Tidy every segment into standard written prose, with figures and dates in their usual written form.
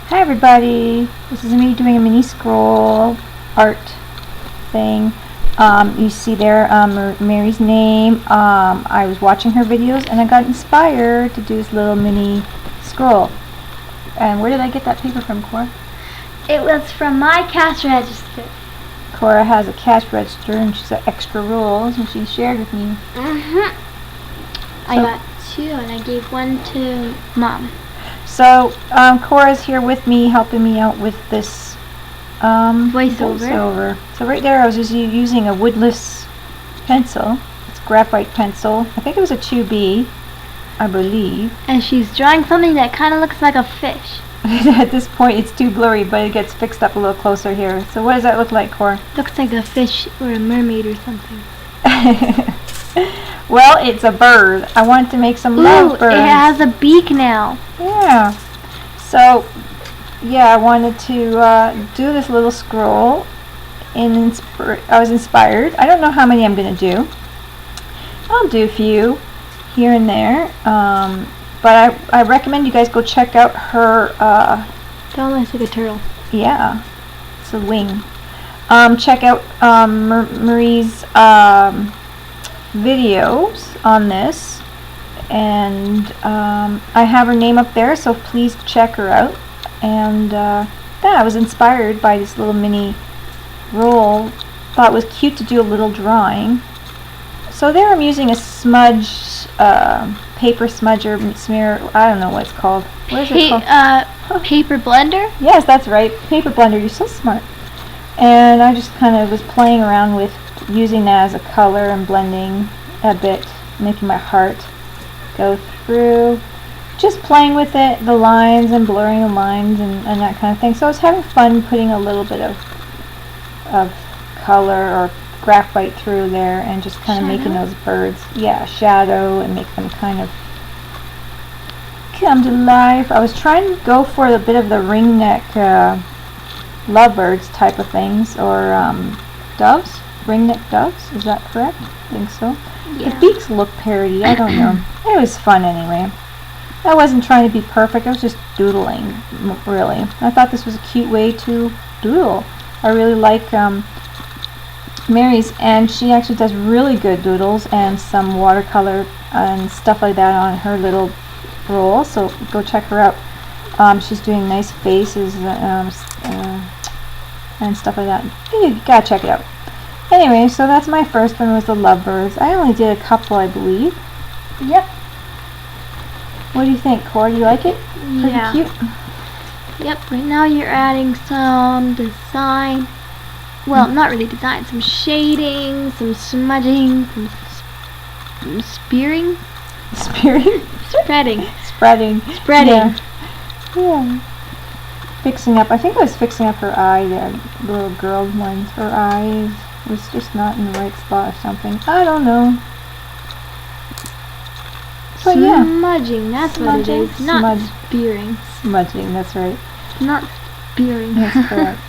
Hi everybody, this is me doing a mini scroll art thing. You see there Meri's name. I was watching her videos and I got inspired to do this little mini scroll. And where did I get that paper from, Cora? It was from my cash register. Cora has a cash register and she's got extra rolls and she shared with me. I got 2 and I gave 1 to Mom. So Cora's here with me, helping me out with this voiceover. So right there I was just using a woodless pencil. It's graphite pencil. I think it was a 2B, I believe. And she's drawing something that kind of looks like a fish. At this point it's too blurry, but it gets fixed up a little closer here. So what does that look like, Cora? Looks like a fish or a mermaid or something. Well, it's a bird. I wanted to make some love birds. It has a beak now. Yeah. So, yeah, I wanted to do this little scroll. And I was inspired. I don't know how many I'm going to do. I'll do a few here and there. But I recommend you guys go check out her... That looks like a turtle. Yeah. It's a wing. Check out Marie's videos on this. And I have her name up there, so please check her out. And yeah, I was inspired by this little mini roll. Thought it was cute to do a little drawing. So there I'm using a smudge, paper smudger, smear, I don't know what it's called. What is it called? Paper blender? Yes, that's right. Paper blender, you're so smart. And I just kind of was playing around with using that as a color and blending a bit, making my heart go through, just playing with it, the lines and blurring the lines and that kind of thing. So I was having fun putting a little bit of color or graphite through there and just kind of making those birds, shadow and make them kind of come to life. I was trying to go for a bit of the ringneck lovebirds type of things, or doves, ringneck doves, is that correct? I think so. Yeah. The beaks look parody, I don't know. It was fun anyway. I wasn't trying to be perfect, I was just doodling, really. I thought this was a cute way to doodle. I really like Meri's, and she actually does really good doodles and some watercolor and stuff like that on her little roll, so go check her out. She's doing nice faces and stuff like that. You gotta check it out. Anyway, so that's my first one, was the lovebirds. I only did a couple, I believe. Yep. What do you think, Cora? Do you like it? Yeah. Pretty cute? Yep, right now you're adding some design. Well, not really design, some shading, some smudging, some spearing. Spearing? Spreading. Spreading. Spreading. Yeah. Fixing up. I think I was fixing up her eye there. The little girl one. Her eye was just not in the right spot or something. I don't know. But yeah. Smudging, that's what it is. Not spearing. Smudging, that's right. Not spearing. That's correct.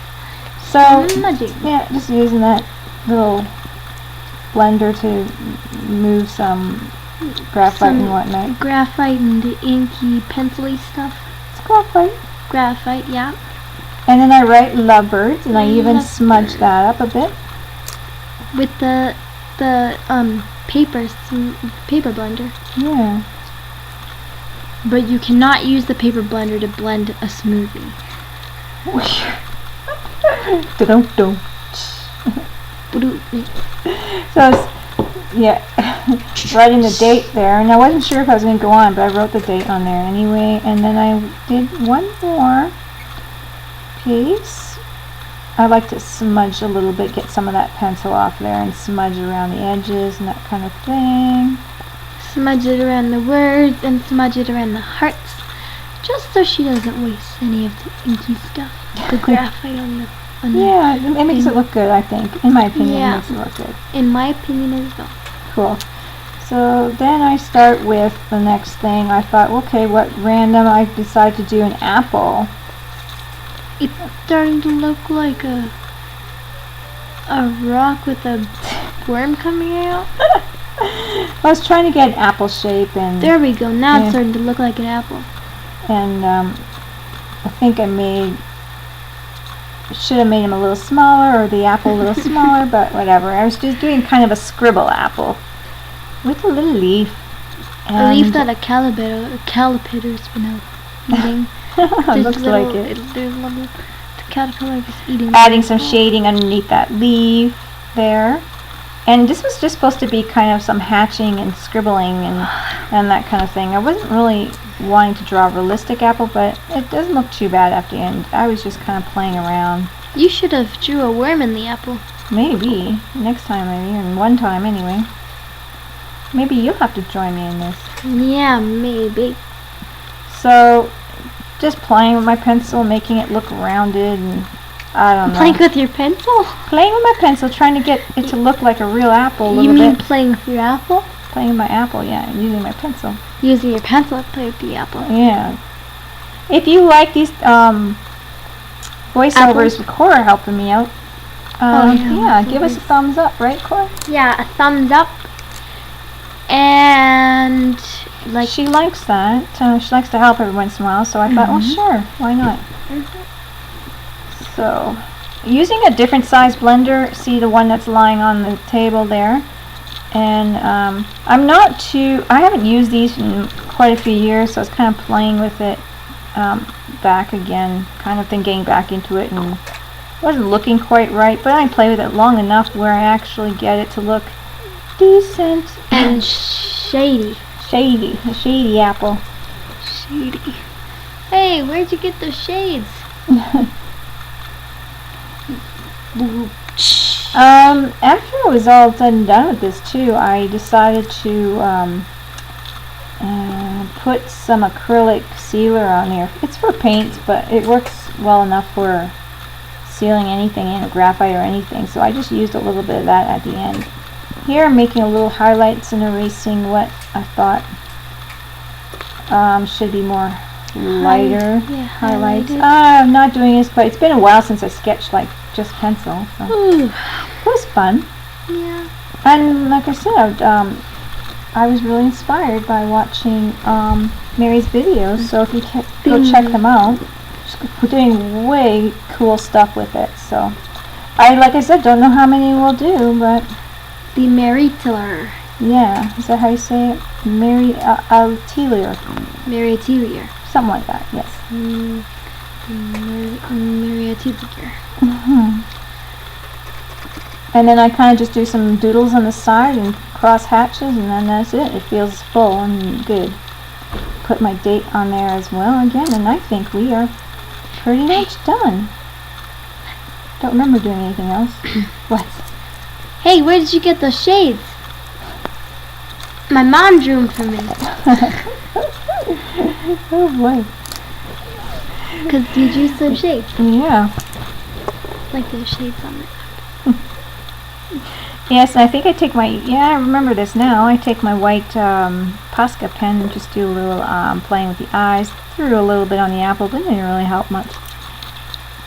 So, smudging. Yeah, just using that little blender to move some graphite and whatnot. Graphite and the inky, pencil-y stuff. It's graphite. Graphite, yeah. And then I write lovebirds, and I even smudge that up a bit. With the paper blender. Yeah. But you cannot use the paper blender to blend a smoothie. Dum-dum. So, writing the date there, and I wasn't sure if I was going to go on, but I wrote the date on there anyway, and then I did one more piece. I like to smudge a little bit, get some of that pencil off there, and smudge around the edges and that kind of thing. Smudge it around the words and smudge it around the hearts, just so she doesn't waste any of the inky stuff, the graphite on the yeah, it makes it look good, I think. In my opinion, it makes it look good. In my opinion as well. Cool. So then I start with the next thing. I thought, okay, what random? I decided to do an apple. It's starting to look like a rock with a worm coming out. I was trying to get an apple shape, and there we go. Now it's starting to look like an apple. And I think I should have made him a little smaller, or the apple a little smaller, but whatever. I was just doing kind of a scribble apple with a little leaf. A leaf that a caterpillar's been eating. Looks like it. The caterpillar was eating. Adding some shading underneath that leaf there. And this was just supposed to be kind of some hatching and scribbling and that kind of thing. I wasn't really wanting to draw a realistic apple, but it doesn't look too bad after the end. I was just kind of playing around. You should have drew a worm in the apple. Maybe. Next time, maybe. And one time, anyway. Maybe you'll have to join me in this. Yeah, maybe. So, just playing with my pencil, making it look rounded, and I don't know. Playing with your pencil? Playing with my pencil, trying to get it to look like a real apple a little bit. You mean bit. playing with your apple? Playing with my apple, yeah, using my pencil. Using your pencil to play with the apple. Yeah. If you like these voiceovers with Cora helping me out, yeah, give us a thumbs up, right, Cora? Yeah, a thumbs up. And like she likes that. She likes to help every once in a while, so I thought, well, sure, why not? So, using a different size blender, see the one that's lying on the table there, and I haven't used these in quite a few years, so I was kind of playing with it back again, kind of getting back into it, and wasn't looking quite right, but I play with it long enough where I actually get it to look decent and shady. A shady apple. Shady. Hey, where'd you get those shades? After it was all said and done with this too, I decided to put some acrylic sealer on there. It's for paints, but it works well enough for sealing anything in, graphite or anything, so I just used a little bit of that at the end. Here I'm making a little highlights and erasing what I thought should be more lighter highlights. I'm not doing this quite. It's been a while since I sketched like just pencil. So. It was fun. Yeah. And like I said, I was really inspired by watching Meri's videos. So if you go check them out, she's doing way cool stuff with it. So like I said, don't know how many we'll do, but. The Meri Tiller. Yeah, is that how you say it? Meri Atelier. Meri Atelier. Something like that, yes. Meri Atelier. And then I kind of just do some doodles on the side and cross hatches, and then that's it. It feels full and good. Put my date on there as well again, and I think we are pretty much done. Don't remember doing anything else. What? Hey, where did you get those shades? My mom drew them for me. Oh boy. Because you drew some shades. Yeah. Like those shades on it. Yes, and I think I take I remember this now. I take my white Posca pen and just do a little playing with the eyes. Threw a little bit on the apple, but it didn't really help much.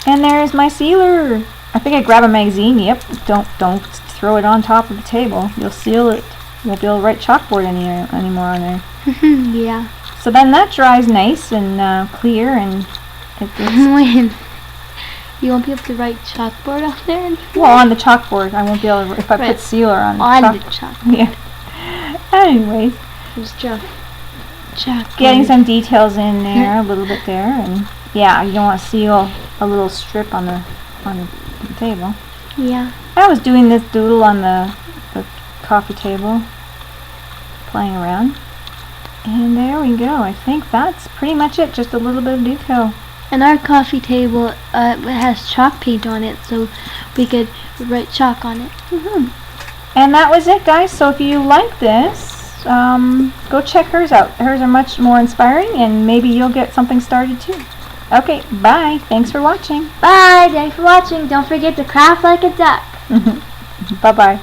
And there's my sealer. I think I grab a magazine. Yep. Don't throw it on top of the table. You'll seal it. You won't be able to write chalkboard anymore on there. Yeah. So then that dries nice and clear, and when you won't be able to write chalkboard on there anymore? Well, on the chalkboard, I won't be able to if I put sealer on the chalkboard. Yeah. Anyways, just chalkboard. Getting some details in there, a little bit there, and yeah, you don't want to seal a little strip on the table. Yeah. I was doing this doodle on the coffee table, playing around. And there we go. I think that's pretty much it. Just a little bit of detail. And our coffee table has chalk paint on it, so we could write chalk on it. And that was it, guys. So if you like this, go check hers out. Hers are much more inspiring, and maybe you'll get something started too. Okay, bye. Thanks for watching. Bye. Thanks for watching. Don't forget to craft like a duck. Bye-bye.